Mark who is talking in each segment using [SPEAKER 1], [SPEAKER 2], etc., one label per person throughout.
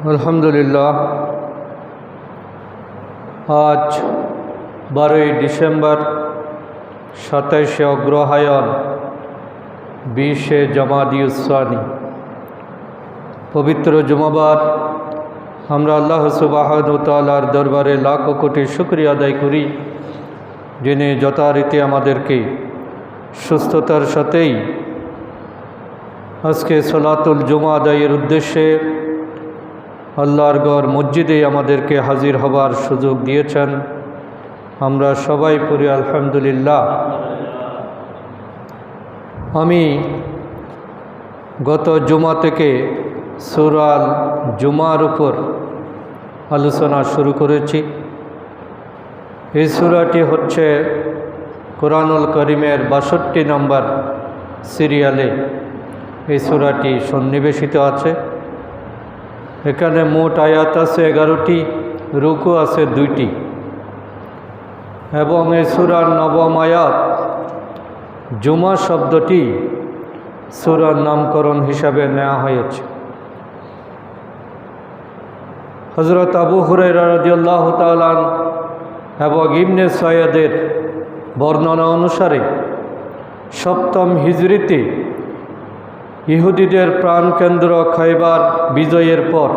[SPEAKER 1] আলহামদুলিল্লাহ, আজ 12ই ডিসেম্বর, 27শে অগ্রহায়ণ, 20শে জামাদিউসসানি, পবিত্র জুমাবার। আমরা আল্লাহ সুবহানাহু ওয়া তাআলার দরবারে লাখ কোটি শুকরিয়া আদায় করি, যিনি যথারীতি আমাদেরকে সুস্থতার সাথেই আজকে সলাতুল জুমা আদায়ের উদ্দেশ্যে আল্লাহর ঘর মসজিদে আমাদেরকে হাজির হবার সুযোগ দিয়েছেন। আমরা সবাই পড়ি আলহামদুলিল্লাহ। আমি গত জুমা থেকে সূরা জুমার উপর আলোচনা শুরু করেছি। এই সূরাটি হচ্ছে কোরআনুল কারীমের 62 নম্বর সিরিয়ালে এই সূরাটি সন্নিবেশিত আছে। এখানে মোট আয়াত আছে 11টি, রুকু আছে 2টি, এবং এই সূরার নবম আয়াত জুমা শব্দটি সূরার নামকরণ হিসাবে নেওয়া হয়েছে। হযরত আবু হুরায়রা রাদিয়াল্লাহু তাআলা এবং ইবনে সাইয়্যিদের বর্ণনা অনুসারে 7ম হিজরিতে ইহুদিদের প্রাণকেন্দ্র খায়বার বিজয়ের পর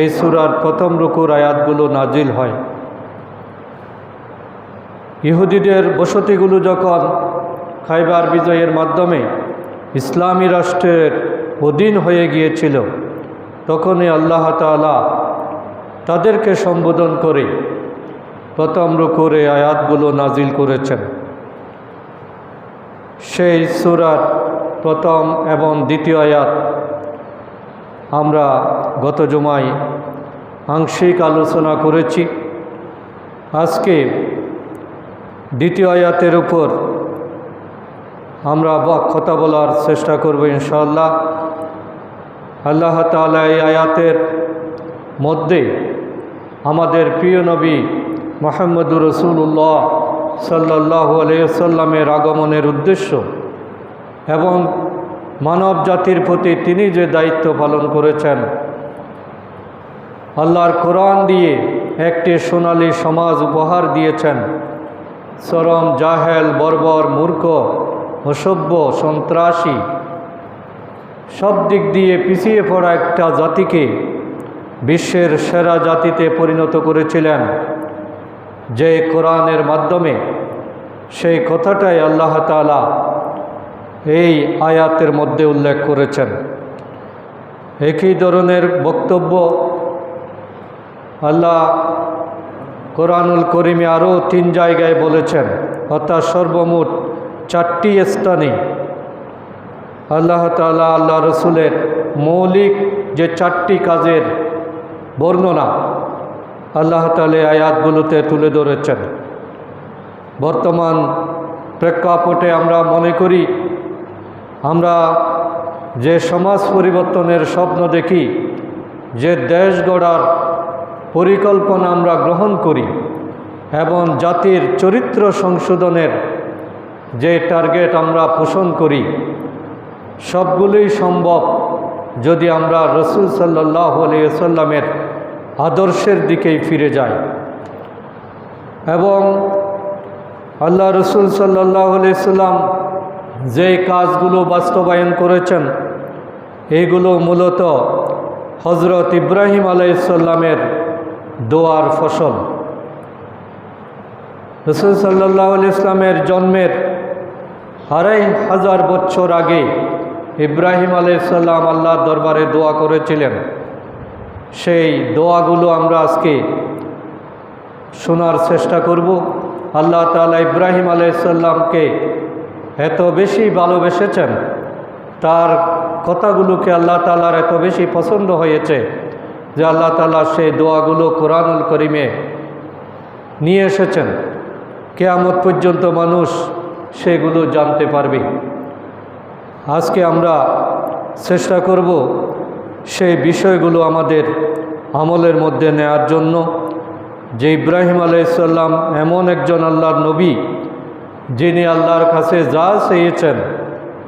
[SPEAKER 1] এই সূরার প্রথম রুকুর আয়াতগুলো নাজিল হয়। ইহুদিদের বসতিগুলো যখন খায়বার বিজয়ের মাধ্যমে ইসলামী রাষ্ট্রের অধীন হয়ে গিয়েছিল, তখনই আল্লাহ তাআলা তাদেরকে সম্বোধন করে প্রথম রুকুর এই আয়াতগুলো নাজিল করেছেন। সেই সূরার প্রথম এবং দ্বিতীয় আয়াত আমরা গত জুমায় আংশিক আলোচনা করেছি। আজকে দ্বিতীয় আয়াতের উপর আমরা কথা বলার চেষ্টা করব ইনশাআল্লাহ। আল্লাহ তাআলা এই আয়াতের মধ্যে আমাদের প্রিয় নবী মুহাম্মদুর রাসূলুল্লাহ সাল্লাল্লাহু আলাইহি ওয়াসাল্লামের আগমনের উদ্দেশ্য এবং মানব জাতির প্রতি তিনি যে দায়িত্ব পালন করেছেন, আল্লাহর কোরআন দিয়ে একটি সোনালী সমাজ উপহার দিয়েছেন। চরম জাহেল, বর্বর, মূর্খ, অসভ্য, সন্ত্রাসী, সব দিক দিয়ে পিছিয়ে পড়া একটা জাতিকে বিশ্বের সেরা জাতিতে পরিণত করেছিলেন যে কোরআনের মাধ্যমে। সেই কথাটাই আল্লাহ তাআলা এই আয়াতের মধ্যে উল্লেখ করেছেন। একই ধরনের বক্তব্য আল্লাহ কোরআনুল কারীমে আরও 3 জায়গায় বলেছেন, অর্থাৎ সর্বমোট 4টি স্থানে আল্লাহ তাআলা আল্লাহ রসুলের মৌলিক যে 4টি কাজের বর্ণনা আল্লাহ তাআলা আয়াতগুলোতে তুলে ধরেছেন। বর্তমান প্রেক্ষাপটে আমরা মনে করি, আমরা যে সমাজ পরিবর্তনের স্বপ্ন দেখি, যে দেশ গড়ার পরিকল্পনা আমরা গ্রহণ করি এবং জাতির চরিত্র সংশোধনের যে টার্গেট আমরা পোষণ করি, সবগুলোই সম্ভব যদি আমরা রাসূল সাল্লাল্লাহু আলাইহি ওয়াসাল্লামের আদর্শের দিকেই ফিরে যাই। এবং আল্লাহ রাসূল সাল্লাল্লাহু আলাইহি ওয়াসাল্লাম যে কাজগুলো বাস্তবায়ন করেছেন, এগুলো মূলত হযরত ইব্রাহিম আলাইহিস সালামের দোয়ার ফসল। রাসূল সাল্লাল্লাহু আলাইহি ওয়াসাল্লামের জন্মের 2500 বছর আগে ইব্রাহিম আলাইহিস সালাম আল্লাহর দরবারে দোয়া করেছিলেন। সেই দোয়াগুলো আমরা আজকে শোনার চেষ্টা করব। আল্লাহ তাআলা ইব্রাহিম আলাইহিস সালামকে এত বেশি ভালোবেসেছেন, তার কথাগুলোকে আল্লাহ তাআলার এত বেশি পছন্দ হয়েছে যে আল্লাহ তাআলা সেই দোয়াগুলো কোরআনুল কারীমে নিয়ে এসেছেন। কিয়ামত পর্যন্ত মানুষ সেগুলো জানতে পারবে। আজকে আমরা চেষ্টা করব সেই বিষয়গুলো আমাদের আমলের মধ্যে নেওয়ার জন্য, যে ইব্রাহিম আলাইহিস সালাম এমন একজন আল্লাহর নবী যিনি আল্লাহর কাছে যা চেয়েছেন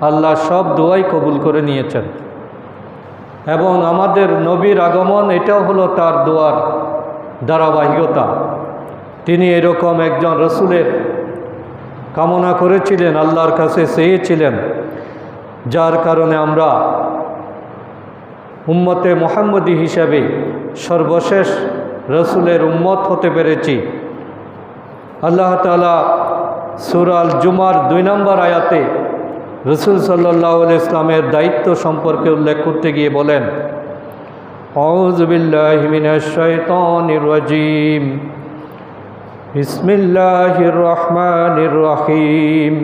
[SPEAKER 1] আল্লাহ সব দোয়াই কবুল করে নিয়েছেন। এবং আমাদের নবীর আগমন এটাও হলো তার দোয়ার ধারাবাহিকতা। তিনি এরকম একজন রসুলের কামনা করেছিলেন, আল্লাহর কাছে চেয়েছিলেন, যার কারণে আমরা উম্মতে মুহাম্মদী হিসাবে সর্বশেষ রসুলের উম্মত হতে পেরেছি। আল্লাহ তাআলা সূরা আল জুমার 2 নম্বর আয়াতে রসুল সাল্লাল্লাহু আলাইহি ইসলামের দায়িত্ব সম্পর্কে উল্লেখ করতে গিয়ে বলেন, আউযু বিল্লাহি মিনাশ শাইতানির রাজীম, বিসমিল্লাহির রহমানির রহিম,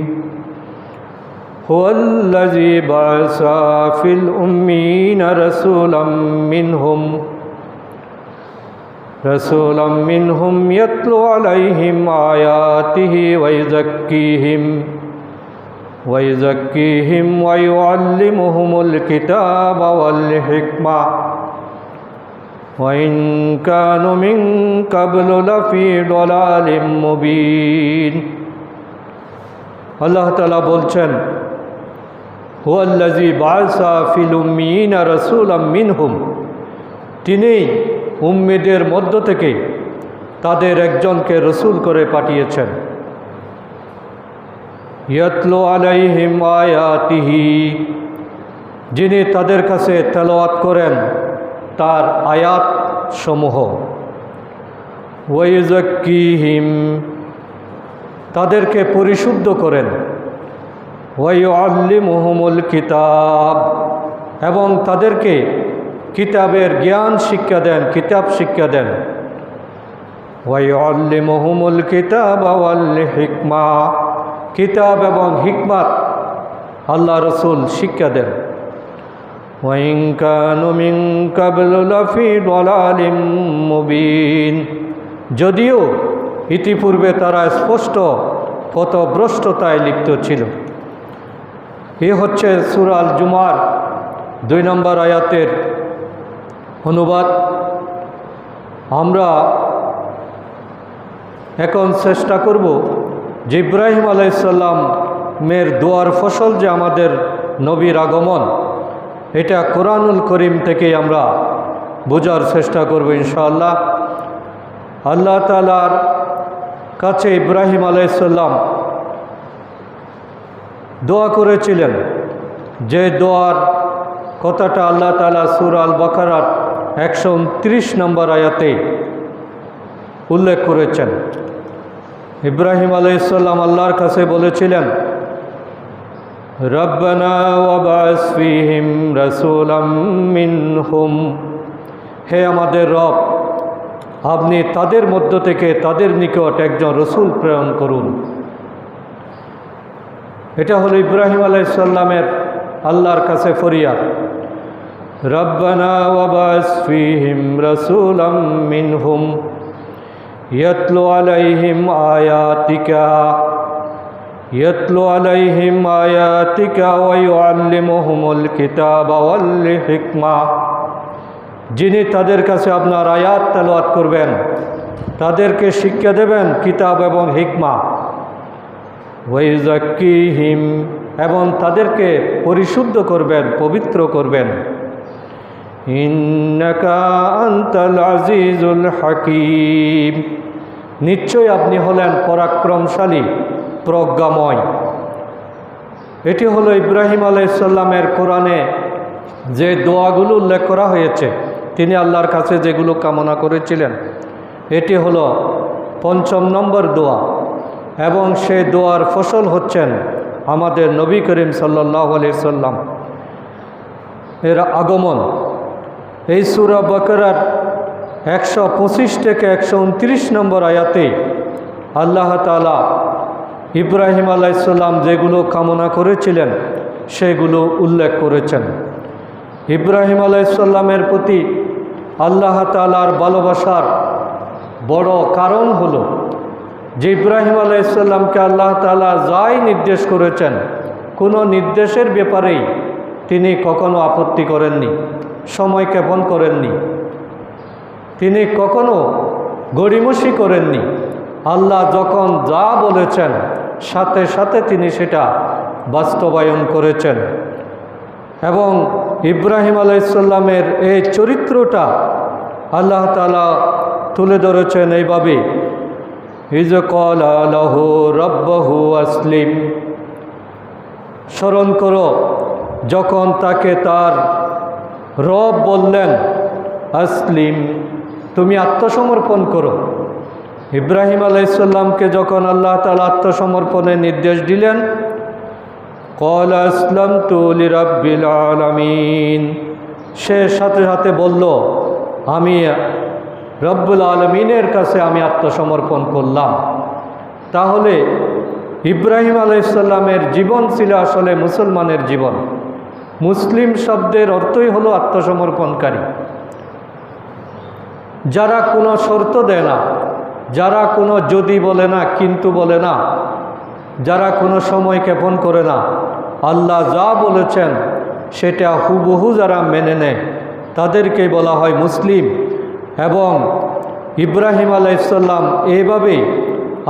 [SPEAKER 1] হুয়াল্লাযী বা'আসা ফিল উম্মিয়িনা রাসূলাম মিনহুম ইয়াতলু আলাইহিম আয়াতিহি ওয়া ইউযাক্কিহিম ওয়া ইউআল্লিমুহুমুল কিতাবা ওয়াল হিকমা ওয়া ইন কানু মিন ক্বাবলু লাফি দালালিম মুবিন। আল্লাহ তাআলা বলছেন, হুয়াল্লাযী বা'আসা ফিল উম্মিয়িনা রাসূলাম মিনহুম, তিনি উম্মীদের মধ্য থেকে তাদের একজনকে রসুল করে পাঠিয়েছেন। ইয়াতলু আলাইহিম আয়াতিহি, যিনি তাদের কাছে তেলাওয়াত করেন তার আয়াত সমূহ। ওয়া ইউযাক্কিহিম, তাদেরকে পরিশুদ্ধ করেন। ওয়া ইউআল্লিমুহুমুল কিতাব, এবং তাদেরকে কিতাবের জ্ঞান শিক্ষা দেন, কিতাব শিক্ষা দেন। ওয়া ইউআল্লিমুহুমুল কিতাবা ওয়াল হিকমা, কিতাব এবং হিকমত আল্লাহ রসুল শিক্ষা দেন। ওয়া ইন কানু মিন ক্বাবলু লাফি দালালিম মুবিন, যদিও ইতিপূর্বে তারা স্পষ্ট পথভ্রষ্টতায় লিপ্ত ছিল। এ হচ্ছে সূরা আল জুমার 2 নম্বর আয়াতের অনুবাদ। আমরা এখন চেষ্টা করব যে ইব্রাহিম আলাইহিস সালামের দোয়ার ফসল যে আমাদের নবীর আগমন, এটা কোরআনুল করিম থেকে আমরা বোঝার চেষ্টা করব ইনশাআল্লাহ। আল্লাহ তাআলার কাছে ইব্রাহিম আলাইহিস সালাম দোয়া করেছিলেন, যে দোয়ার কথাটা আল্লাহ তাআলা সূরা আল বাকারার 129 নম্বর আয়াতে উল্লেখ করেছেন। ইব্রাহিম আলাইহিস সালাম আল্লাহর কাছে বলেছিলেন, রব্বানা ওয়াবআস ফীহিম রাসূলাম মিনহুম, হে আমাদের রব, আপনি তাদের মধ্য থেকে তাদের নিকট একজন রসুল প্রেরণ করুন। এটা হলো ইব্রাহিম আলাইহিস সালামের আল্লাহর কাছে ফরিয়াদ, রব্বানা ওয়াবআস ফীহিম রাসূলাম মিনহুম ইয়াতলু আলাইহিম আয়াতিকা ওয়া ইউআল্লিমুহুমুল কিতাবা ওয়াল হিকমা, যিনি তাদের কাছে আপনার আয়াত তেলাওয়াত করবেন, তাদেরকে শিক্ষা দেবেন কিতাব এবং হিকমা। ওয়া ইউযাক্কিহিম, এবং তাদেরকে পরিশুদ্ধ করবেন, পবিত্র করবেন। ইন্নাকা আনতাল আজিজুল হাকীম, নিশ্চয় আপনি হলেন পরাক্রমশালী, প্রজ্ঞাময়। এটি হলো ইব্রাহিম আলাইহিস সালামের কোরআনে যে দোয়াগুলো উল্লেখ করা হয়েছে, তিনি আল্লাহর কাছে যেগুলো কামনা করেছিলেন, এটি হলো 5 নম্বর দোয়া। এবং সেই দোয়ার ফসল হচ্ছেন আমাদের নবী করিম সাল্লাল্লাহু আলাইহি সাল্লাম এর আগমন। এই সূরা বাকারার 125 থেকে 129 নম্বর আয়াতে আল্লাহ তাআলা ইব্রাহিম আলাইহিস সালাম যেগুলো কামনা করেছিলেন সেগুলো উল্লেখ করেছেন। ইব্রাহিম আলাইহিস সালামের প্রতি আল্লাহ তাআলার ভালোবাসার বড় কারণ হলো যে ইব্রাহিম আলাইহিস সালামকে আল্লাহ তাআলা যাই নির্দেশ করেছেন, কোনো নির্দেশের ব্যাপারেই তিনি কখনো আপত্তি করেননি, সময় ক্ষেপণ করেননি, তিনি কখনো গড়িমসি করেননি। আল্লাহ যখন যা বলেছেন সাথে সাথে তিনি সেটা বাস্তবায়ন করেছেন। এবং ইব্রাহিম আলাইহিসসালামের এই চরিত্রটা আল্লাহ তাআলা তুলে ধরেছেন এইভাবে, ইয ক্বালা লাহু রাব্বুহু আসলিম। স্মরণ করো যখন তাকে তার রব বললেন আসলিম, তুমি আত্মসমর্পণ করো। ইব্রাহিম আলাইহিসসালামকে যখন আল্লাহ তাআলা আত্মসমর্পণের নির্দেশ দিলেন, ক্বালা আসলামতু লিরাব্বিল আলামিন, সে সাথে সাথে বলল আমি রব্বুল আলমিনের কাছে আমি আত্মসমর্পণ করলাম। তাহলে ইব্রাহিম আলাইহিসসালামের জীবন ছিল আসলে মুসলমানের জীবন। মুসলিম শব্দের অর্থই হলো আত্মসমর্পণকারী, যারা কোনো শর্ত দেয় না, যারা কোনো যদি বলে না, কিন্তু বলে না, যারা কোনো সময় ক্ষেপণ করে না, আল্লাহ যা বলেছেন সেটা হুবহু যারা মেনে নেয় তাদেরকেই বলা হয় মুসলিম। এবং ইব্রাহিম আলাইহিসসালাম এইভাবেই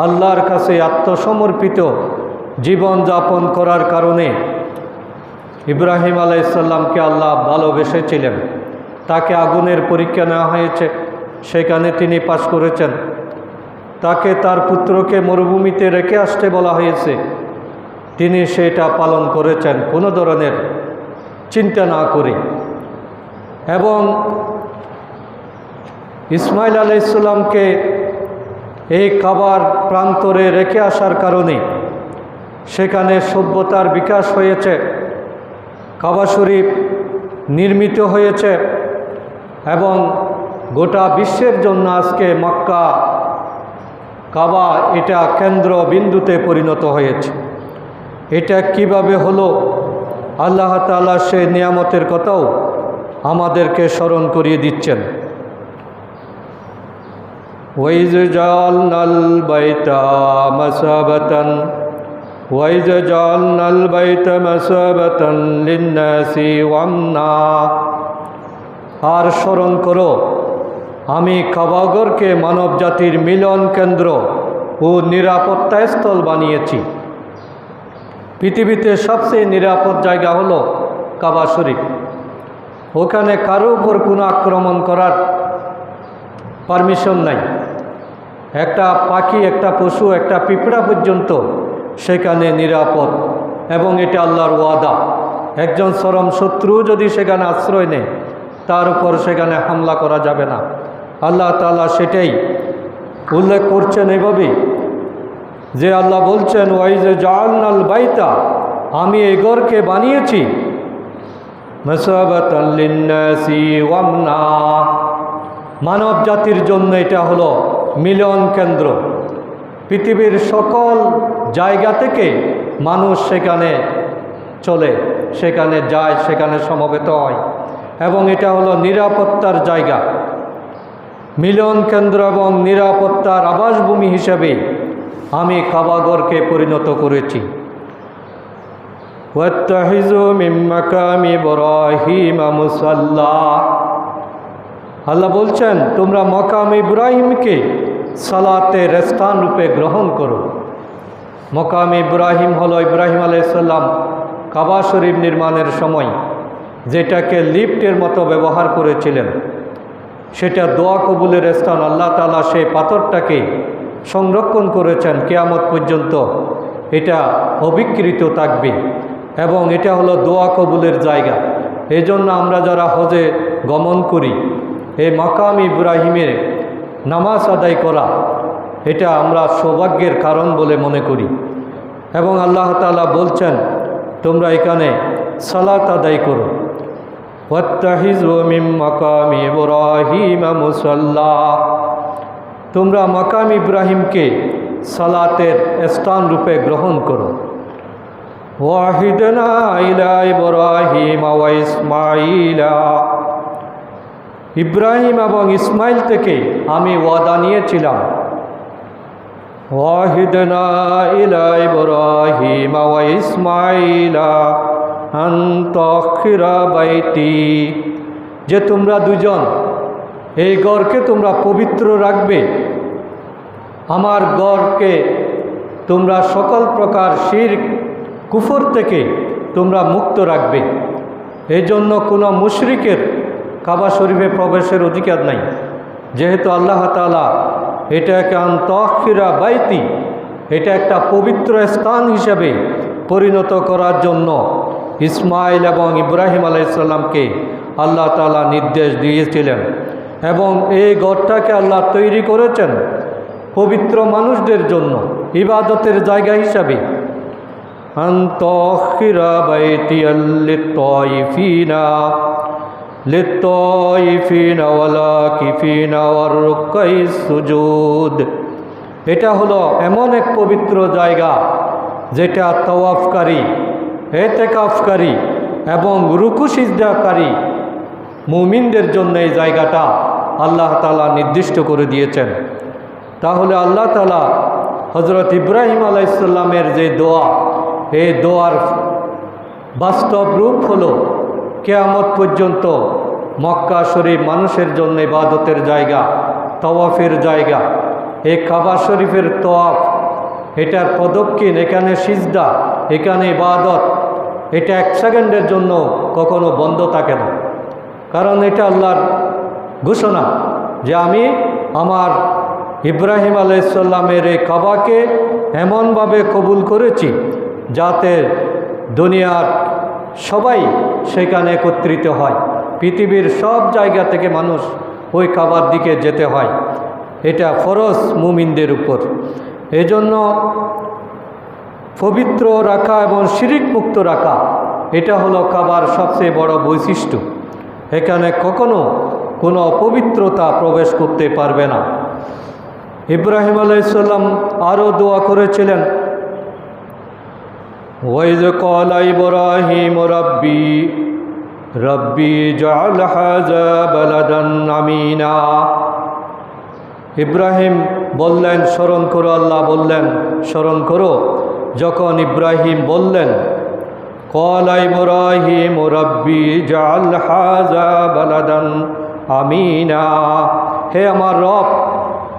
[SPEAKER 1] আল্লাহর কাছে আত্মসমর্পিত জীবন যাপন করার কারণে ইব্রাহিম আলাইহিসসালামকে আল্লাহ ভালোবেসেছিলেন। তাকে আগুনের পরীক্ষা নেওয়া হয়েছে, সেখানে তিনি পাশ করেছেন। তাকে তার পুত্রকে মরুভূমিতে রেখে আসতে বলা হয়েছে, তিনি সেটা পালন করেছেন কোনো ধরনের চিন্তা না করে। এবং ইসমাইল আলাইহিসসালামকে এই কাবার প্রান্তরে রেখে আসার কারণে সেখানে সভ্যতার বিকাশ হয়েছে, কাবা শরীফ নির্মিত হয়েছে এবং গোটা বিশ্বের জন্য আজকে মক্কা কাবা এটা কেন্দ্রবিন্দুতে পরিণত হয়েছে। এটা কিভাবে হলো, আল্লাহ তাআলা সে নিয়ামতের কথাও আমাদেরকে স্মরণ করিয়ে দিচ্ছেন। ওয়াইয জাআলনাল বাইতা মাসাবাতান ওয়াইয জাআলনাল বাইতা মাসাবাতান লিন-নাসি ওয়ামনা, আর স্মরণ করো আমি কাবাঘরকে মানব জাতির মিলন কেন্দ্র ও নিরাপত্তা স্থল বানিয়েছি। পৃথিবীতে সবচেয়ে নিরাপদ জায়গা হলো কাবা শরীফ। ওখানে কারো উপর কোনো আক্রমণ করার পারমিশন নাই। একটা পাখি, একটা পশু, একটা পিঁপড়া পর্যন্ত সেখানে নিরাপদ, এবং এটা আল্লাহর ওয়াদা। একজন চরম শত্রু যদি সেখানে আশ্রয় নেয় তার উপর সেখানে হামলা করা যাবে না। আল্লাহ তাআলা সেটাই উল্লেখ করছেন এভাবে যে আল্লাহ বলছেন ওয়াইয জাআলনাল বাইতা, আমি এই ঘরকে বানিয়েছি মাসাবাতাল লিন-নাসি ওয়ামনা, মানব জাতির জন্য এটা হলো মিলন কেন্দ্র। পৃথিবীর সকল জায়গা থেকে মানুষ সেখানে চলে, সেখানে যায়, সেখানে সমবেত হয়, এবং এটা হলো নিরাপত্তার জায়গা, মিলন কেন্দ্র এবং নিরাপত্তার আবাসভূমি হিসেবে আমি কাবাঘরকে পরিণত করেছি। ওয়াত্তাখিযু মিন মাকামি ইব্রাহিমা মুসাল্লা, আল্লাহ বলছেন তোমরা মাকাম ইব্রাহিমকে সালাতের স্থান রূপে গ্রহণ করো। মাকাম ইব্রাহিম হলো ইব্রাহিম আলাইহিসসালাম কাবা শরীফ নির্মাণের সময় যেটাকে লিফটের মতো ব্যবহার করেছিলেন, সেটা দোয়া কবুলের স্থান। আল্লাহ তাআলা সেই পাথরটাকে সংরক্ষণ করেছেন কিয়ামত পর্যন্ত, এটা অবিকৃত থাকবে এবং এটা হলো দোয়া কবুলের জায়গা। এই জন্য আমরা যারা হজে গমন করি, এই মাকাম ইব্রাহিমের নামাজ আদায় করা এটা আমরা সৌভাগ্যের কারণ বলে মনে করি। এবং আল্লাহ তাআলা বলছেন তোমরা এখানে সালাত আদায় করো। ওয়াত্তাখিযু মিন মাকামি ইব্রাহিমা মুসাল্লা, তোমরা মাকাম ইব্রাহিমকে সালাতের স্থান রূপে গ্রহণ করো। ওয়াহিদনা ইলা ইব্রাহিম ওয়া ইসমাঈলা, ইব্রাহিম এবং ইসমাইল থেকে আমি ওয়াদা নিয়েছিলাম। ওয়াহিদনা ইলা ইব্রাহিম ওয়া ইসমাঈলা আন তাখিরা বাইতি, যে তোমরা দুজন এই ঘরকে তোমরা পবিত্র রাখবে, আমার ঘরকে তোমরা সকল প্রকার শিরক কুফর থেকে তোমরা মুক্ত রাখবে। এই জন্য কোনো মুশরিকের কাবা শরীফে প্রবেশের অধিকার নাই। যেহেতু আল্লাহ তাআলা এটাকে আনতাখিরা বাইতি, এটা একটা পবিত্র স্থান হিসেবে পরিণত করার জন্য ইসমাইল এবং ইব্রাহিম আলাইহিস সালামকে আল্লাহ তাআলা নির্দেশ দিয়েছিলেন, এবং এই ঘরটাকে আল্লাহ তৈরি করেছেন পবিত্র মানুষদের জন্য ইবাদতের জায়গা হিসাবে। আনতাখিরা বাইতিয়াল লিত্তাইফিনা ওয়াল আকিফিনা ওয়ার রুকাইস সুজুদ। এটা হলো এমন এক পবিত্র জায়গা যেটা তাওয়াফকারী, এতেকাফকারী এবং রুকু সিজদাকারী মুমিনদের জন্য এই জায়গাটা আল্লাহ তাআলা নির্দিষ্ট করে দিয়েছেন। তাহলে আল্লাহ তাআলা হযরত ইব্রাহিম আলাইহিস সালামের যে দোয়া, এই দোয়ার বাস্তব রূপ হলো কিয়ামত পর্যন্ত মক্কা শরীফ মানুষের জন্য ইবাদতের জায়গা, তাওয়াফের জায়গা। এই কাবা শরীফের তাওয়াফ, এটার প্রদক্ষিণ, এখানে সিজদা, এখানে ইবাদত, এটা এক সেকেন্ডের জন্য কখনো বন্ধ থাকে না। কারণ এটা আল্লাহর ঘোষণা যে আমি আমার ইব্রাহিম আলাইহিস সালামের এই কাবাকে এমনভাবে কবুল করেছি যাতে দুনিয়ার সবাই সেখানে একত্রিত হয়। পৃথিবীর সব জায়গা থেকে মানুষ ওই কাবার দিকে যেতে হয়। এটা ফরজ মুমিনদের উপর। এজন্য পবিত্র রাখা এবং শিরিক মুক্ত রাখা, এটা হলো কাবার সবচেয়ে বড় বৈশিষ্ট্য। এখানে কখনো কোনো অপবিত্রতা প্রবেশ করতে পারবে না। ইব্রাহিম আলাইহিস সালাম আরও দোয়া করেছিলেন, ওয়াইজ ক্বালা ইব্রাহিম রব্বি জাআল হাযা বালাদান আমিনা। ইব্রাহিম বললেন, স্মরণ করো, আল্লাহ বললেন স্মরণ করো, যখন ইব্রাহিম বললেন ক্বালা ইব্রাহিম রব্বি জাআল হাযা বালাদান আমিনা, হে আমার রব,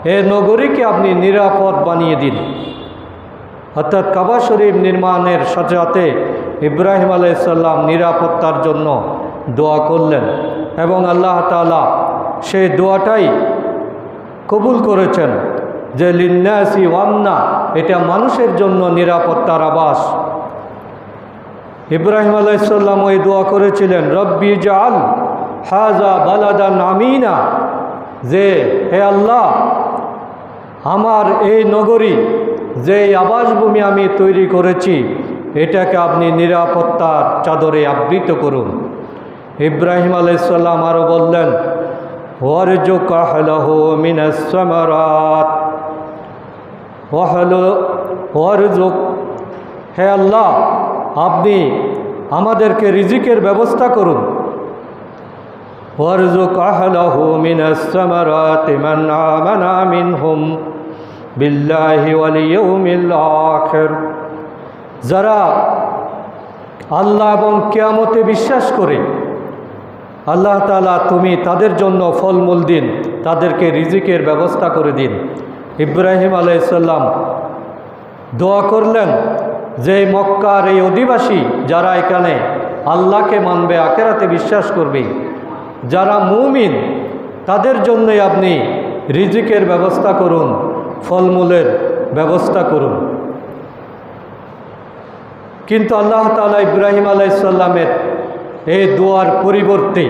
[SPEAKER 1] হে নগরীকে আপনি নিরাপদ বানিয়ে দিন। অর্থাৎ কাবা শরীফ নির্মাণের সাথে সাথে ইব্রাহিম আলাইহিস সালাম নিরাপত্তার জন্য দোয়া করলেন, এবং আল্লাহ তাআলা সেই দোয়াটাই কবুল করেছেন যে লিন্নাসি ওয়ামনা, এটা মানুষের জন্য নিরাপত্তার আবাস। ইব্রাহিম আলাইহিস সালাম ওই দোয়া করেছিলেন, রব্বি জাআল হাযা বালাদান আমিনা, যে হে আল্লাহ, আমার এই নগরী, যে আবাসভূমি আমি তৈরি করেছি, এটাকে আপনি নিরাপত্তার চাদরে আবৃত করুন। ইব্রাহিম আলাইহিস সালাম আরও বললেন, ওয়ারযুক আহলাহু মিনাস সামারাত ওয়ারযুক, হে আল্লাহ, আপনি আমাদেরকে রিজিকের ব্যবস্থা করুন। ওয়ারযুক আহলাহু মিনাস সামারাতি মান আমানা মিনহুম বিল্লাহি ওয়াল ইয়াউমিল আখির, যারা আল্লাহ এবং কিয়ামতে বিশ্বাস করে, আল্লাহ তাআলা তুমি তাদের জন্য ফলমূল দিন, তাদেরকে রিজিকের ব্যবস্থা করে দিন। ইব্রাহিম আলাইহিস সালাম দোয়া করলেন যে মক্কার এই অধিবাসী যারা এখানে আল্লাহকে মানবে, আখিরাতে বিশ্বাস করবে, যারা মুমিন, তাদের জন্যই আপনি রিজিকের ব্যবস্থা করুন, ফলমূলের ব্যবস্থা করুন। কিন্তু আল্লাহ তাআলা ইব্রাহিম আলাইহিস সালামের এই দোয়ার পরিবর্তে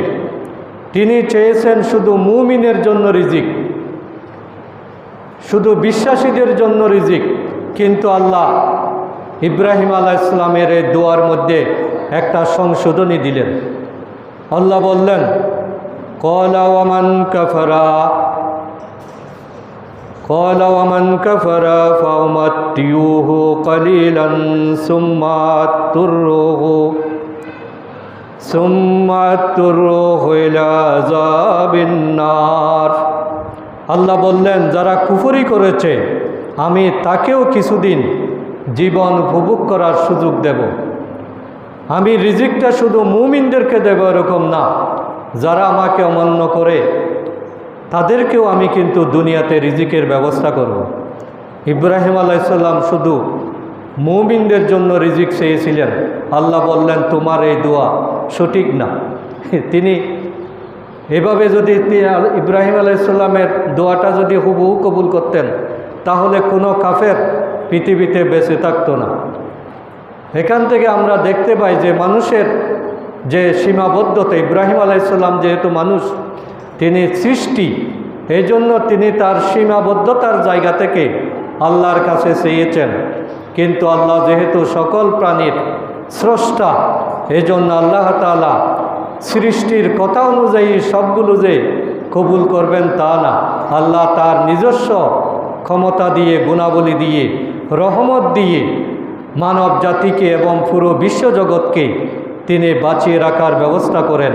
[SPEAKER 1] তিনি চেয়েছেন শুধু মুমিনের জন্য রিজিক, শুধু বিশ্বাসীদের জন্য রিজিক। কিন্তু আল্লাহ ইব্রাহিম আলাইহিস সালামের এই দোয়ার মধ্যে একটা সংশোধনী দিলেন। আল্লাহ বললেন, ক্বালা ওয়ামান কাফারা ফাউমাত্তিউহু ক্বালিলান সুম্মা আতুরুহু ইলা আযাবিন নার। আল্লাহ বললেন, যারা কুফরি করেছে আমি তাকেও কিছুদিন জীবন উপভোগ করার সুযোগ দেব। আমি রিজিকটা শুধু মুমিনদেরকে দেব এরকম না, যারা আমাকে অমান্য করে তাদেরকেও আমি কিন্তু দুনিয়াতে রিজিকের ব্যবস্থা করব। ইব্রাহিম আলাইহিস সালাম শুধু মুমিনদের জন্য রিজিক চেয়েছিলেন। আল্লাহ বললেন তোমার এই দোয়া সঠিক না। তিনি এভাবে যদি ইব্রাহিম আলাইহিস সালামের দোয়াটা যদি হুবহু কবুল করতেন তাহলে কোনো কাফের পৃথিবীতে বেঁচে থাকতো না। এখান থেকে আমরা দেখতে পাই যে মানুষের যে সীমাবদ্ধতা, ইব্রাহিম আলাইহিস সালাম যেহেতু মানুষ, তিনি সৃষ্টি, এই জন্য তিনি তার সীমাবদ্ধতার জায়গা থেকে আল্লাহর কাছে চেয়েছেন। কিন্তু আল্লাহ যেহেতু সকল প্রাণীর স্রষ্টা, এই জন্য আল্লাহ তাআলা সৃষ্টির কথা অনুযায়ী সবগুলো যে কবুল করবেন তা না। আল্লাহ তার নিজস্ব ক্ষমতা দিয়ে, গুণাবলী দিয়ে, রহমত দিয়ে মানব জাতিকে এবং পুরো বিশ্বজগৎকে তিনি বাঁচিয়ে রাখার ব্যবস্থা করেন।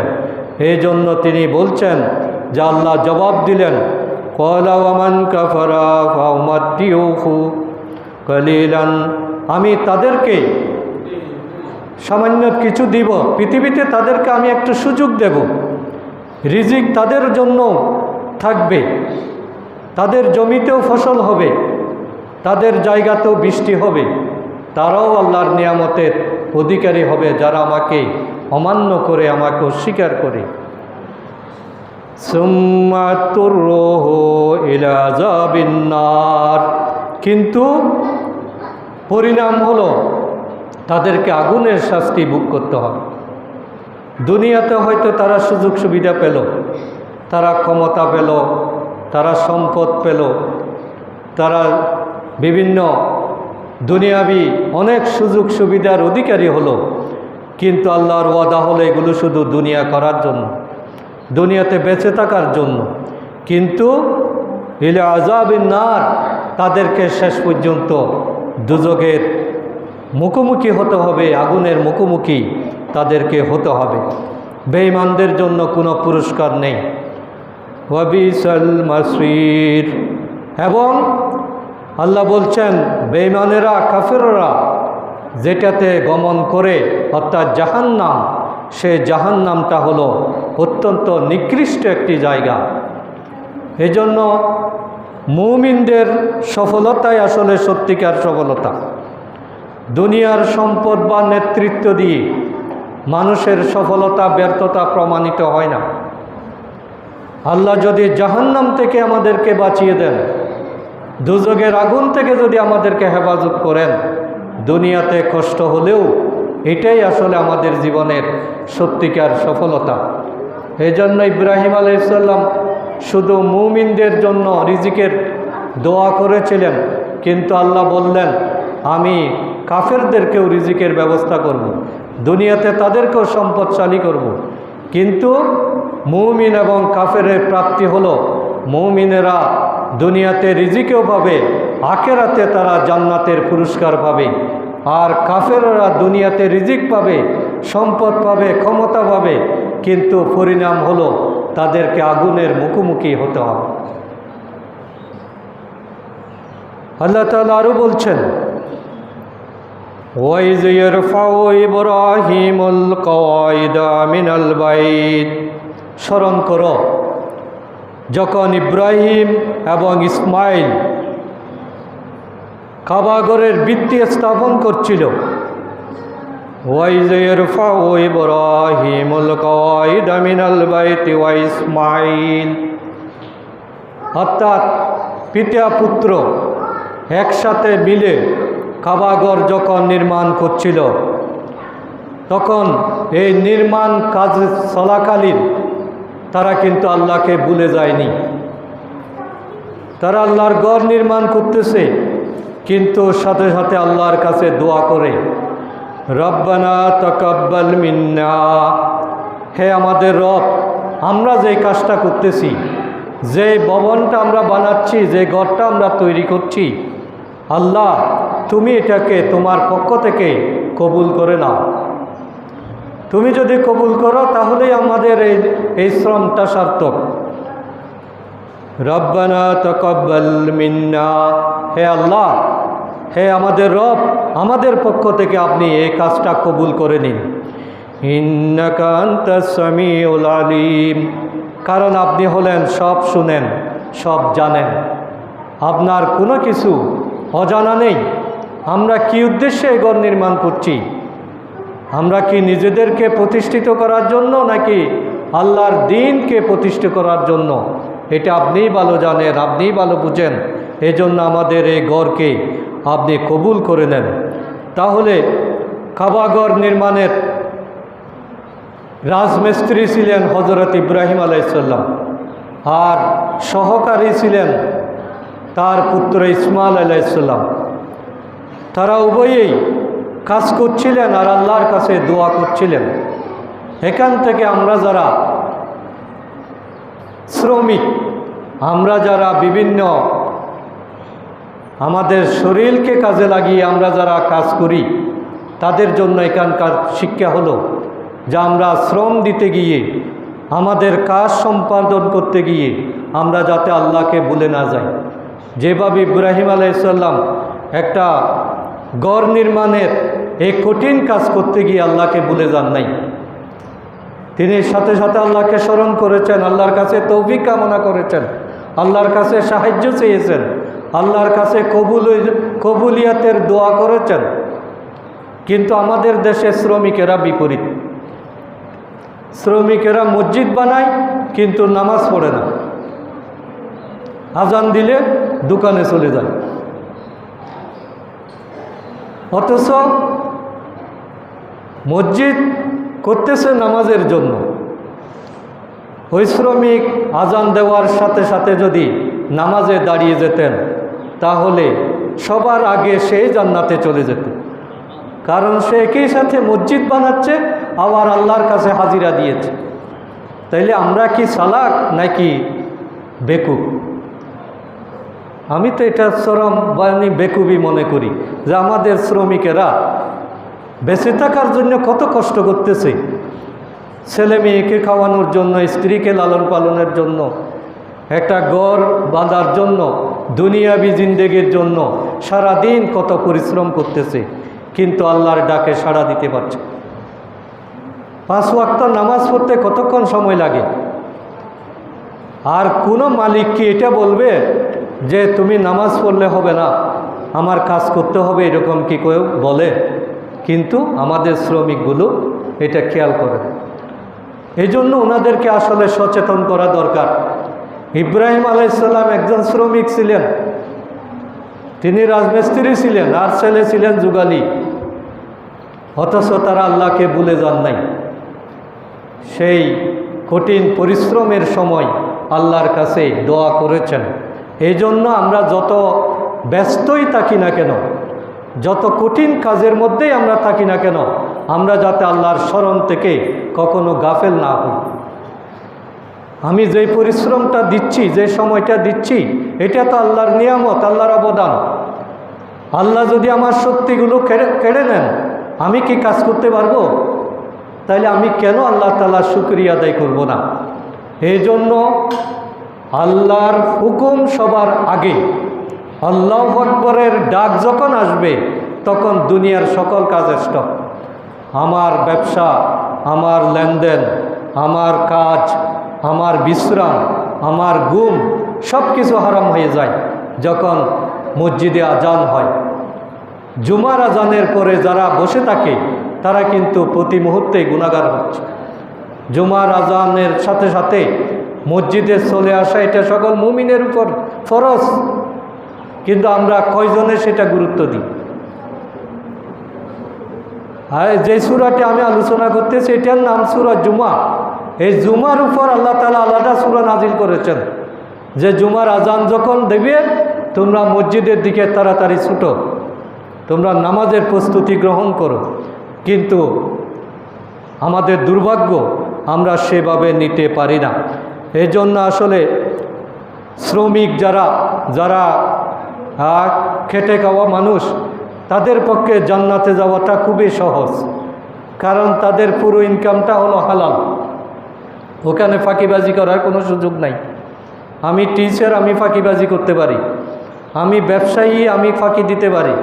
[SPEAKER 1] এই জন্য তিনি বলছেন যে আল্লাহ জবাব দিলেন, ক্বালা ওয়া মান কাফারা ফাউমাত্তিউহু কালিলান, আমি তাদেরকে সামান্য কিছু দিব, পৃথিবীতে তাদেরকে আমি একটু সুযোগ দেব, রিজিক তাদের জন্য থাকবে, তাদের জমিতেও ফসল হবে, তাদের জায়গাতেও বৃষ্টি হবে, তারাও আল্লাহর নিয়ামতের অধিকারী হবে যারা আমাকে অমান্য করে, আমাকে অস্বীকার করে। সুম্মা তুররুহু ইলা আযাবিন নার, কিন্তু পরিণাম হলো তাদেরকে আগুনের শাস্তি ভোগ করতে হবে। দুনিয়াতে হয়তো তারা সুযোগ সুবিধা পেল, তারা ক্ষমতা পেল, তারা সম্পদ পেল, তারা বিভিন্ন দুনিয়াবি অনেক সুযোগ সুবিধার অধিকারী হলো, কিন্তু আল্লাহর ওয়াদা হলো এগুলো শুধু দুনিয়া করার জন্য, দুনিয়াতে বেঁচে থাকার জন্য। কিন্তু ইলা আযাবিন নার, তাদেরকে শেষ পর্যন্ত দুজকের মুখোমুখি হতে হবে, আগুনের মুখোমুখি তাদেরকে হতে হবে। বেঈমানদের জন্য কোনো পুরস্কার নেই। ওয়াবিসাল মাসির, এবং আল্লাহ বলছেন বেঈমানেরা, কাফেররা যেটাতে গমন করে অর্থাৎ জাহান্নাম, সে জাহান্নামটা হলো অত্যন্ত নিকৃষ্ট একটি জায়গা। এজন্য মুমিনদের সফলতাই আসলে সত্যিকার সফলতা। দুনিয়ার সম্পদ বা নেতৃত্ব দিয়ে মানুষের সফলতা ব্যর্থতা প্রমাণিত হয় না। আল্লাহ যদি জাহান্নাম থেকে আমাদেরকে বাঁচিয়ে দেন, দুজকের আগুন থেকে যদি আমাদেরকে হেফাজত করেন, দুনিয়াতে কষ্ট হলেও এটাই আসলে আমাদের জীবনের সত্যিকার সফলতা। এই জন্য ইব্রাহিম আলাইহিস সালাম শুধু মুমিনদের জন্য রিজিকের দোয়া করেছিলেন, কিন্তু আল্লাহ বললেন আমি কাফেরদেরকেও রিজিকের ব্যবস্থা করব, দুনিয়াতে তাদেরকেও সম্পদশালী করব। কিন্তু মুমিন এবং কাফেরের প্রাপ্তি হলো, মুমিনেরা দুনিয়াতে রিজিকেও পাবে, আখিরাতে তারা জান্নাতের পুরস্কার পাবে। আর কাফেররা দুনিয়াতে রিজিক পাবে, সম্পদ পাবে, ক্ষমতা পাবে, কিন্তু পরিণাম হলো তাদেরকে আগুনের মুখোমুখি হতে হবে। আল্লাহ তাআলা আরও বলছেন, ওয়াইজ ইয়ারফাউ ইব্রাহিমুল কওয়াইদা মিনাল বাইত, স্মরণ করো যখন ইব্রাহিম এবং ইসমাইল কাবাগরের ভিত্তি স্থাপন করছিল। ওয়াইজ ইয়ারফাউ ইব্রাহিমুল কওয়াইদা মিনাল বাইতি ওয়া ইসমাইল, অর্থাৎ পিতা পুত্র একসাথে মিলে কাবাগর যখন নির্মাণ করছিল, তখন এই নির্মাণ কাজ চলাকালীন তারা কিন্তু আল্লাহকে ভুলে যায়নি। তারা আল্লাহর ঘর নির্মাণ করতেছে, কিন্তু সাথে সাথে আল্লাহর কাছে দোয়া করে, রব্বানা তাকাব্বাল মিন্না, হে আমাদের রব, আমরা যে কাজটা করতেছি, যে ভবনটা আমরা বানাচ্ছি, যে ঘরটা আমরা তৈরি করছি, আল্লাহ তুমি এটাকে তোমার পক্ষ থেকে কবুল করে নাও। তুমি যদি কবুল করো তাহলেই আমাদের এই শ্রমটা সার্থক। রব্বানা তাকাব্বাল মিন্না, হে আল্লাহ, হে আমাদের রব, আমাদের পক্ষ থেকে আপনি এই কাজটা কবুল করে নিন। ইন্নাকা আনতাস সামিউল আলিম, কারণ আপনি হলেন সব শুনেন, সব জানেন, আপনার কোনো কিছু অজানা নেই। আমরা কি উদ্দেশ্যে এই ঘর নির্মাণ করছি? আমরা কি নিজেদেরকে প্রতিষ্ঠিত করার জন্য নাকি আল্লাহর দ্বীনকে প্রতিষ্ঠিত করার জন্য? এটা আপনিই ভালো জানেন, আপনিই ভালো বুঝেন। এই জন্য আমাদের এই ঘরকে আপনি কবুল করে নেন। তাহলে কাবাঘর নির্মাণের রাজমিস্ত্রি ছিলেন হজরত ইব্রাহিম আলাইহিসসালাম, আর সহকারী ছিলেন তার পুত্র ইসমাইল আলাইহিসসালাম। তারা উভয়েই কাজ করছিলেন আর আল্লাহর কাছে দোয়া করছিলেন। এখান থেকে আমরা যারা শ্রমিক, আমরা যারা বিভিন্ন আমাদের শরীরকে কাজে লাগিয়ে আমরা যারা কাজ করি, তাদের জন্য এখানকার শিক্ষা হলো যে আমরা শ্রম দিতে গিয়ে, আমাদের কাজ সম্পাদন করতে গিয়ে আমরা যাতে আল্লাহকে ভুলে না যাই। যেভাবে ইব্রাহিম আলাইহিসসালাম একটা ঘর নির্মাণের এই কঠিন কাজ করতে গিয়ে আল্লাহকে ভুলে যান নাই, তিনি সাথে সাথে আল্লাহকে স্মরণ করেছেন, আল্লাহর কাছে তৌফিক কামনা করেছেন, আল্লাহর কাছে সাহায্য চেয়েছেন, আল্লাহর কাছে কবুলিয়াতের দোয়া করেছেন। কিন্তু আমাদের দেশে শ্রমিকেরা বিপরীত। শ্রমিকেরা মসজিদ বানায় কিন্তু নামাজ পড়ে না, আজান দিলে দোকানে চলে যায়। অথচ মসজিদ করতেছে নামাজের জন্য। ওই শ্রমিক আজান দেওয়ার সাথে সাথে যদি নামাজে দাঁড়িয়ে যেতেন, তাহলে সবার আগে সেই জান্নাতে চলে যেত। কারণ সে একই সাথে মসজিদ বানাচ্ছে, আবার আল্লাহর কাছে হাজিরা দিয়েছে। তাইলে আমরা কি চালাক নাকি বেকুব? আমি তো এটা চরম বেকুবই মনে করি যে আমাদের শ্রমিকেরা বেঁচে থাকার জন্য কত কষ্ট করতেছে, ছেলে মেয়েকে খাওয়ানোর জন্য, স্ত্রীকে লালন পালনের জন্য, একটা ঘর বাঁধার জন্য, দুনিয়াবি জিন্দেগির জন্য সারাদিন কত পরিশ্রম করতেছে, কিন্তু আল্লাহর ডাকে সাড়া দিতে পারছে। 5 ওয়াক্ত নামাজ পড়তে কতক্ষণ সময় লাগে? আর কোনো মালিক কি এটা বলবে যে তুমি নামাজ পড়লে হবে না, আমার কাজ করতে হবে, এরকম কি কেউ বলে? কিন্তু আমাদের শ্রমিকগুলো এটা খেয়াল করে। এই জন্য ওনাদেরকে আসলে সচেতন করা দরকার। ইব্রাহিম আলাইহিসসালাম একজন শ্রমিক ছিলেন, তিনি রাজমিস্ত্রি ছিলেন, আর ছেলে ছিলেন যুগালি। অথচ তারা আল্লাহকে ভুলে যান নাই। সেই কঠিন পরিশ্রমের সময় আল্লাহর কাছে দোয়া করেছেন। এই জন্য আমরা যত ব্যস্তই থাকি না কেন, যত কঠিন কাজের মধ্যেই আমরা থাকি না কেন, আমরা যাতে আল্লাহর স্মরণ থেকে কখনো গাফেল না হই। আমি যেই পরিশ্রমটা দিচ্ছি, যে সময়টা দিচ্ছি, এটা তো আল্লাহর নিয়ামত, আল্লাহর অবদান। আল্লাহ যদি আমার শক্তিগুলো কেড়ে নেন, আমি কি কাজ করতে পারবো? তাইলে আমি কেন আল্লাহ তাআলার শুকরিয়া আদায় করব না? এই জন্য আল্লাহর হুকুম সবার আগে। আল্লাহু আকবরের ডাক যখন আসবে, তখন দুনিয়ার সকল কাজের স্টপ। আমার ব্যবসা, আমার লেনদেন, আমার কাজ, আমার বিশ্রাম, আমার ঘুম, সব কিছু হারাম হয়ে যায় যখন মসজিদে আজান হয়। জুমার আজানের পরে যারা বসে থাকে, তারা কিন্তু প্রতি মুহূর্তে গুনাহগার হচ্ছে। জুমার আজানের সাথে সাথে মসজিদে চলে আসা এটা সকল মুমিনের উপর ফরজ, কিন্তু আমরা কয়জনে সেটা গুরুত্ব দিই? আর যে সূরাটি আমি আলোচনা করতেছি, এটার নাম সূরা জুমা। এই জুমার উপর আল্লাহ তাআলা আলাদা সূরা নাজিল করেছেন যে জুমার আজান যখন দেবে, তোমরা মসজিদের দিকে তাড়াতাড়ি ছুটো, তোমরা নামাজের প্রস্তুতি গ্রহণ করো। কিন্তু আমাদের দুর্ভাগ্য, আমরা সেভাবে নিতে পারি না। এই জন্য আসলে শ্রমিক যারা খেটে খাওয়া মানুষ, তাদের পক্ষে জান্নাতে যাওয়াটা খুবই সহজ, কারণ তাদের পুরো ইনকামটা হলো হালাল। ওখানে ফাঁকিবাজি করার কোনো সুযোগ নাই। আমি টিচার, আমি ফাঁকিবাজি করতে পারি। আমি ব্যবসায়ী, আমি ফাঁকি দিতে পারি।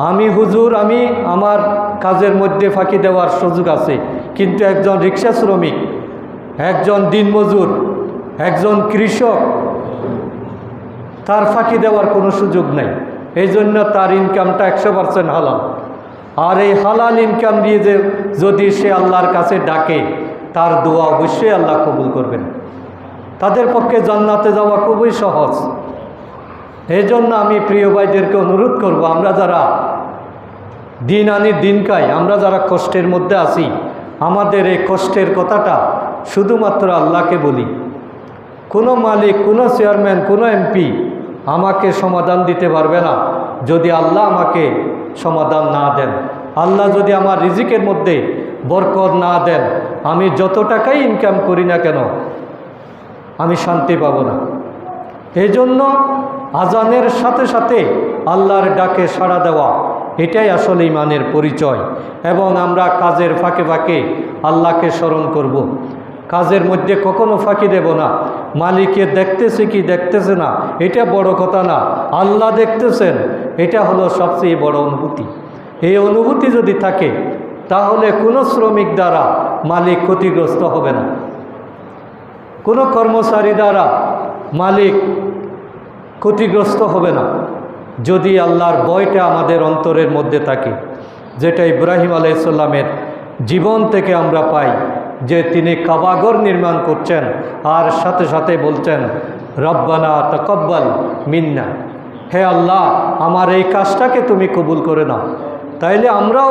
[SPEAKER 1] আমি হুজুর, আমি আমার কাজের মধ্যে ফাঁকি দেওয়ার সুযোগ আছে। কিন্তু একজন রিক্সা শ্রমিক, একজন দিনমজুর, একজন কৃষক, তার ফাঁকি দেওয়ার কোনো সুযোগ নাই। এই জন্য তার ইনকামটা 100% হালাল। আর এই হালাল ইনকাম দিয়ে যদি সে আল্লাহর কাছে ডাকে, তার দোয়া অবশ্যই আল্লাহ কবুল করবেন। তাদের পক্ষে জান্নাতে যাওয়া খুবই সহজ। এই জন্য আমি প্রিয় ভাইদেরকে অনুরোধ করব, আমরা যারা দিন আনি দিন খাই, আমরা যারা কষ্টের মধ্যে আছি, আমাদের এই কষ্টের কথাটা শুধুমাত্র আল্লাহকে বলি। কোনো মালিক, কোনো চেয়ারম্যান, কোনো এমপি আমাকে সমাধান দিতে পারবে না যদি আল্লাহ আমাকে সমাধান না দেন। আল্লাহ যদি আমার রিজিকের মধ্যে বরকত না দেন, আমি যত টাকাই ইনকাম করি না কেন আমি শান্তি পাব না। এই জন্য আজানের সাথে সাথে আল্লাহর ডাকে সাড়া দেওয়া, এটাই আসলে ঈমানের পরিচয়। এবং আমরা কাজের ফাঁকে ফাঁকে আল্লাহকে স্মরণ করব। কাজের মধ্যে কখনো ফাঁকি দেব না। মালিকে দেখতেছে কি দেখতেছে না এটা বড় কথা না, আল্লাহ দেখতেছেন, এটা হলো সবচেয়ে বড় অনুভূতি। এই অনুভূতি যদি থাকে তাহলে কোনো শ্রমিক দ্বারা মালিক ক্ষতিগ্রস্ত হবে না, কোনো কর্মচারী দ্বারা মালিক ক্ষতিগ্রস্ত হবে না, যদি আল্লাহর ভয়টা আমাদের অন্তরের মধ্যে থাকে, যেটা ইব্রাহিম আলাইহিস সালামের জীবন থেকে আমরা পাই, যে তিনি কাবাঘর নির্মাণ করছেন আর সাথে সাথে বলছেন রব্বানা তাকাব্বাল মিন্না, হে আল্লাহ আমার এই কাজটাকে তুমি কবুল করে নাও। তাইলে আমরাও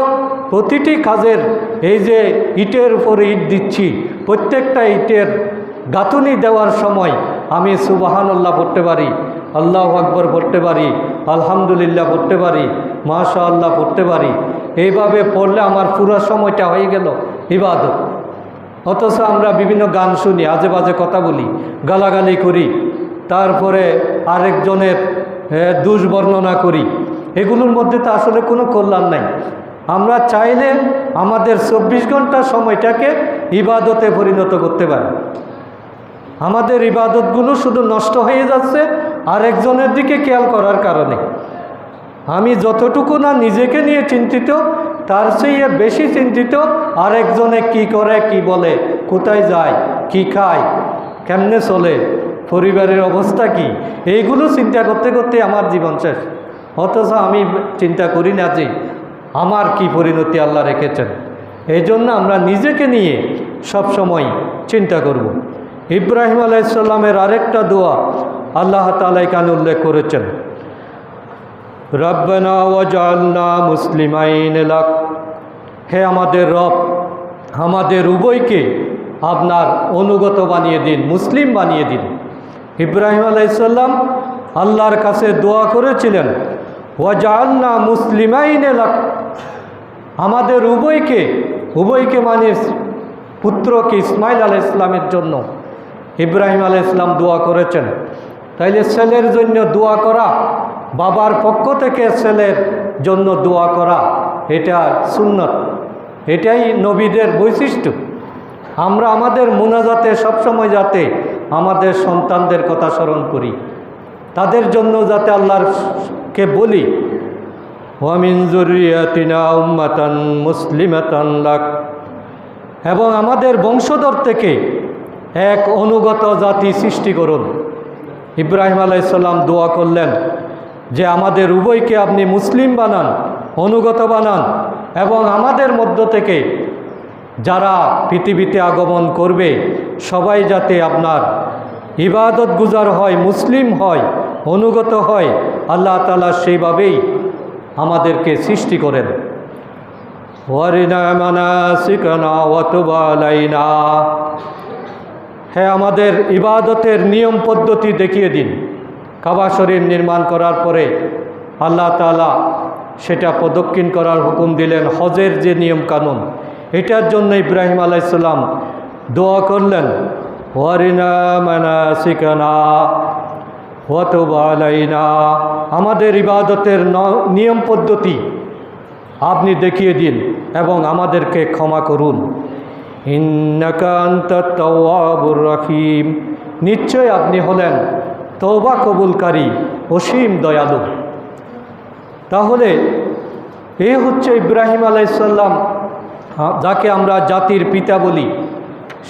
[SPEAKER 1] প্রতিটি কাজের, এই যে ইটের উপরে ইট দিচ্ছি, প্রত্যেকটা ইটের গাঁথুনি দেওয়ার সময় আমি সুবহানাল্লাহ পড়তে পারি, আল্লাহু আকবার পড়তে পারি, আলহামদুলিল্লাহ পড়তে পারি, মাশাআল্লাহ পড়তে পারি। এইভাবে পড়লে আমার পুরো সময়টা হয়ে গেল ইবাদত। অথচ আমরা বিভিন্ন গান শুনি, আজে বাজে কথা বলি, গালাগালি করি, তারপরে আরেকজনের দোষ বর্ণনা করি। এগুলোর মধ্যে তো আসলে কোনো কল্যাণ নাই। আমরা চাইলে আমাদের 24 ঘন্টা সময়টাকে ইবাদতে পরিণত করতে পারি। আমাদের ইবাদতগুলো শুধু নষ্ট হয়ে যাচ্ছে আরেকজনের দিকে খেয়াল করার কারণে। আমি যতটুকু না নিজেকে নিয়ে চিন্তিত, তার চেয়ে বেশি চিন্তিত আরেকজনে কি করে, কি বলে, কোথায় যায়, কি খায়, কেমনে চলে, পরিবারের অবস্থা কি, এইগুলো চিন্তা করতে করতে আমার জীবন শেষ। অথচ আমি চিন্তা করি না যে আমার কি পরিণতি আল্লাহ রেখেছেন। এই জন্য আমরা নিজেকে নিয়ে সব সময় চিন্তা করব। ইব্রাহিম আলাইহিস সালামের আরেকটা দোয়া আল্লাহ তাআলা এখানে উল্লেখ করেছেন, রব্বানা ওয়াজআলনা মুসলিমাইন লাক, হে আমাদের রব আমাদের উভয়কে আপনার অনুগত বানিয়ে দিন, মুসলিম বানিয়ে দিন। ইব্রাহিম আলাইহিস সালাম আল্লাহর কাছে দোয়া করেছিলেন ওয়াজআলনা মুসলিমাইন লাক, আমাদের উভয়কে মানে পুত্রকে ইসমাইল আলাইহিস সালামের জন্য ইব্রাহিম আলাইহিস সালাম দোয়া করেছেন। তাইলে ছেলের জন্য দোয়া করা, বাবার পক্ষ থেকে ছেলের জন্য দোয়া করা, এটা সুন্নত, এটাই নবীদের বৈশিষ্ট্য। আমরা আমাদের মুনাজাতে সবসময় যাতে আমাদের সন্তানদের কথা স্মরণ করি, তাদের জন্য যাতে আল্লাহকে বলি ওয়া মিন যুররিয়াতিনা উম্মাতান মুসলিমাতান লাক, এবং আমাদের বংশধর থেকে এক অনুগত জাতি সৃষ্টি করুন। ইব্রাহিম আলাইহিস সালাম দোয়া করলেন যে আমাদের উভয়কে আপনি মুসলিম বানান, অনুগত বানান, এবং আমাদের মধ্য থেকে যারা পৃথিবীতে আগমন করবে সবাই যাতে আপনার ইবাদত গুজার হয়, মুসলিম হয়, অনুগত হয়, আল্লাহ তাআলা সেইভাবেই আমাদেরকে সৃষ্টি করেন। ওয়ারিনা মানাসিকানা ওয়া তুব আলাইনা, হ্যাঁ আমাদের ইবাদতের নিয়ম পদ্ধতি দেখিয়ে দিন। কাবা শরীফ নির্মাণ করার পরে আল্লাহ তাআলা সেটা প্রদক্ষিণ করার হুকুম দিলেন। হজের যে নিয়ম কানুন, এটার জন্য ইব্রাহিম আলাইহিস সালাম দোয়া করলেন ওয়ারিনা মানাসিকানা ওয়া তুব আলাইনা, আমাদের ইবাদতের নিয়ম পদ্ধতি আপনি দেখিয়ে দিন এবং আমাদেরকে ক্ষমা করুন। ইন্নাকা আনতাত তাওয়াবুর রহিম, নিশ্চয় আপনি হলেন তওবা কবুলকারী, অসীম দয়ালু। তাহলে এই হচ্ছে ইব্রাহিম আলাইহিস সালাম, যাকে আমরা জাতির পিতা বলি।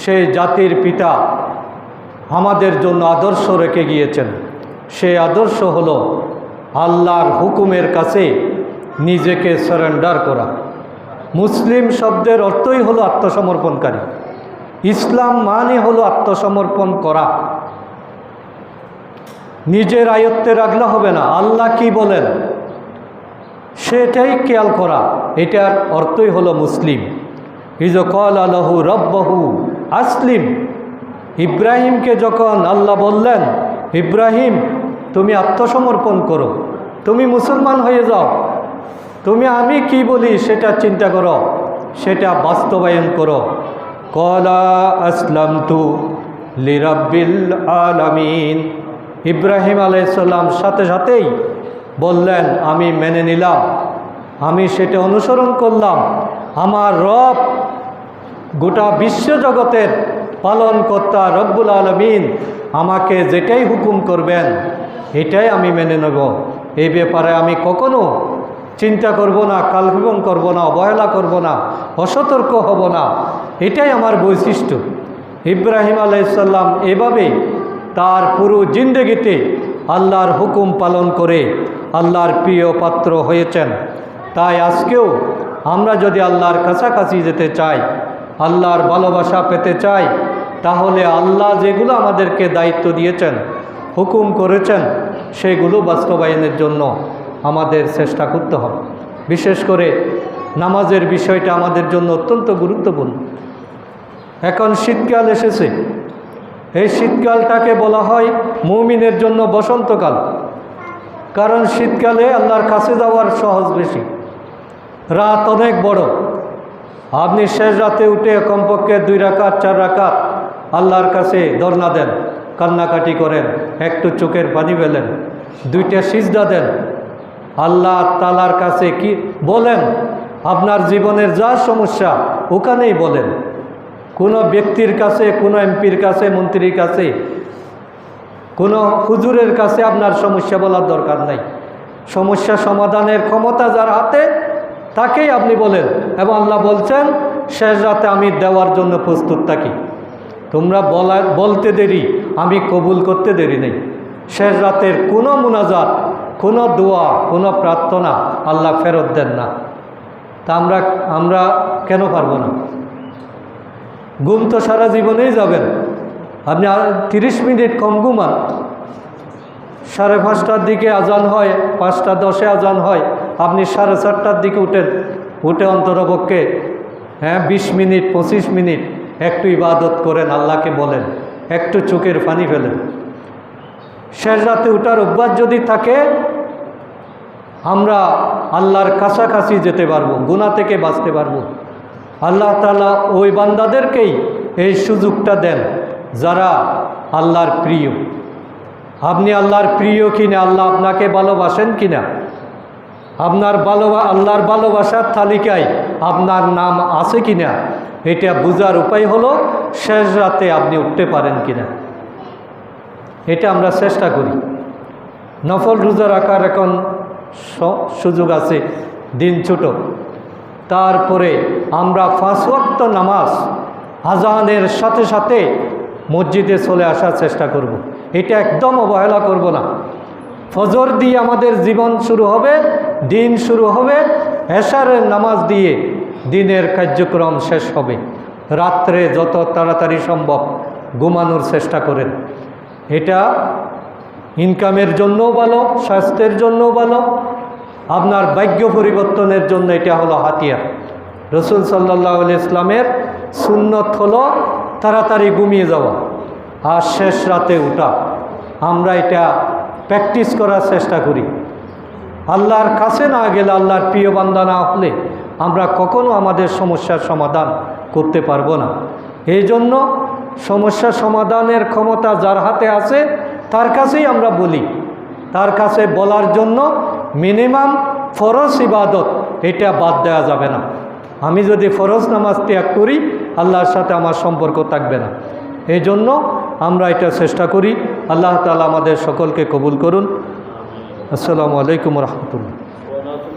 [SPEAKER 1] সেই জাতির পিতা আমাদের জন্য আদর্শ রেখে গিয়েছেন। সেই আদর্শ হলো আল্লাহর হুকুমের কাছে নিজেকে সারেন্ডার করা। মুসলিম শব্দের অর্থই হলো আত্মসমর্পণকারী। ইসলাম মানে হলো আত্মসমর্পণ করা। নিজের আয়ত্তে রাখলে হবে না, আল্লাহ কি বলেন সেটাই খেয়াল করা, এটার অর্থই হলো মুসলিম। ইজ ক্বালা লাহু রাব্বুহু আসলিম, ইব্রাহিমকে যখন আল্লাহ বললেন, ইব্রাহিম তুমি আত্মসমর্পণ করো, তুমি মুসলমান হয়ে যাও, তুমি আমি কি বলি সেটা চিন্তা করো, সেটা বাস্তবায়ন করো। ক্বালা আসলামতু লিরাব্বিল আলামিন, ইব্রাহিম আলাইহিস সালাম সাথে সাথেই বললেন আমি মেনে নিলাম, আমি সেটা অনুসরণ করলাম। আমার রব গোটা বিশ্বজগতের পালনকর্তা রব্বুল আলামিন আমাকে যেটাই হুকুম করবেন এটাই আমি মেনে নেব। এই ব্যাপারে আমি কখনো চিন্তা করব না, কালক্ষেপণ করব না, অবহেলা করব না, অসতর্ক হব না। এটাই আমার বৈশিষ্ট্য। ইব্রাহিম আলাইহিস সালাম এভাবে তার পুরো জিন্দেগিতে আল্লাহর হুকুম পালন করে আল্লাহর প্রিয় পাত্র হয়েছেন। তাই আজকেও আমরা যদি আল্লাহর কাছাকাছি যেতে চাই, আল্লাহর ভালোবাসা পেতে চাই, তাহলে আল্লাহ যেগুলো আমাদেরকে দায়িত্ব দিয়েছেন, হুকুম করেছেন, সেগুলো বাস্তবায়নের জন্য আমাদের চেষ্টা করতে হবে। বিশেষ করে নামাজের বিষয়টা আমাদের জন্য অত্যন্ত গুরুত্বপূর্ণ। এখন শীতকাল এসেছে, এই শীতকালটাকে বলা হয় মুমিনের জন্য বসন্তকাল। কারণ শীতকালে আল্লাহর কাছে যাওয়ার সহজ বেশি, রাত অনেক বড়। আপনি শেষ রাতে উঠে কমপক্ষে 2 রাকাত 4 রাকাত আল্লাহর কাছে ধর্ণা দেন, কান্নাকাটি করেন, একটু চোখের পানি ফেলেন, 2টা সিজদা দেন, আল্লাহ তাআলার কাছে কি বলেন, আপনার জীবনের যা সমস্যা ওখানেই বলেন। কোনো ব্যক্তির কাছে, কোনো এমপির কাছে, মন্ত্রীর কাছে, কোনো হুজুরের কাছে আপনার সমস্যা বলার দরকার নাই। সমস্যা সমাধানের ক্ষমতা যার হাতে তাকেই আপনি বলেন। এবং আল্লাহ বলছেন শেষ রাতে আমি দেওয়ার জন্য প্রস্তুত থাকি, তোমরা বলতে দেরি, আমি কবুল করতে দেরি নেই। শেষ রাতের কোনো মুনাজাত, কোনো দোয়া, কোনো প্রার্থনা আল্লাহ ফেরত দেন না। তা আমরা কেন পারবো না? ঘুম তো সারা জীবনেই যাবেন। আপনি 30 মিনিট কম ঘুমান, 5:30টার দিকে আজান হয়, 5:10 আজান হয়, আপনি 4:30টার দিকে উঠেন, উঠে অন্তরপক্ষে 20 মিনিট 25 মিনিট একটু ইবাদত করেন, আল্লাহকে বলেন, একটু চোখের পানি ফেলেন। শেষ রাতে উঠার অভ্যাস যদি থাকে, আমরা আল্লাহর কাছাকাছি যেতে পারবো, গুনাহ থেকে বাঁচতে পারবো। আল্লাহ তাআলা ওই বান্দাদেরকেই এই সুযোগটা দেন যারা আল্লাহর প্রিয়। আপনি আল্লাহর প্রিয় কিনা, আল্লাহ আপনাকে ভালোবাসেন কিনা, আল্লাহর ভালোবাসার তালিকায় আপনার নাম আছে কিনা, এটা বোঝার উপায় হলো শেষ রাতে আপনি উঠতে পারেন কিনা। এটা আমরা চেষ্টা করি। নফল রোজা রাখার এখন সুযোগ আছে, দিন ছোট। তারপরে আমরা 5 ওয়াক্ত নামাজ আজানের সাথে সাথে মসজিদে চলে আসার চেষ্টা করব। এটা একদম অবহেলা করব না। ফজর দিয়ে আমাদের জীবন শুরু হবে, দিন শুরু হবে, এশারের নামাজ দিয়ে দিনের কার্যক্রম শেষ হবে। রাত্রে যত তাড়াতাড়ি সম্ভব ঘুমানোর চেষ্টা করেন। এটা ইনকামের জন্যও ভালো, স্বাস্থ্যের জন্যও ভালো, আপনার ভাগ্য পরিবর্তনের জন্য এটা হলো হাতিয়ার। রাসূল সাল্লাল্লাহু আলাইহি ইসলামের সুন্নত হলো তাড়াতাড়ি ঘুমিয়ে যাওয়া আর শেষ রাতে উঠা। আমরা এটা প্র্যাকটিস করার চেষ্টা করি। আল্লাহর কাছে না গেলে, আল্লাহর প্রিয় বান্দা না হলে আমরা কখনো আমাদের সমস্যার সমাধান করতে পারবো না। এই জন্য সমস্যা সমাধানের ক্ষমতা যার হাতে আছে তার কাছেই আমরা বলি। তার কাছে বলার জন্য মিনিমাম ফরজ ইবাদত এটা বাদ দেওয়া যাবে না। আমি যদি ফরজ নামাজ ত্যাগ করি, আল্লাহর সাথে আমার সম্পর্ক থাকবে না। এই জন্য আমরা এটা চেষ্টা করি। আল্লাহ তাআলা আমাদের সকলকে কবুল করুন। আসসালামু আলাইকুম ওয়া রাহমাতুল্লাহ।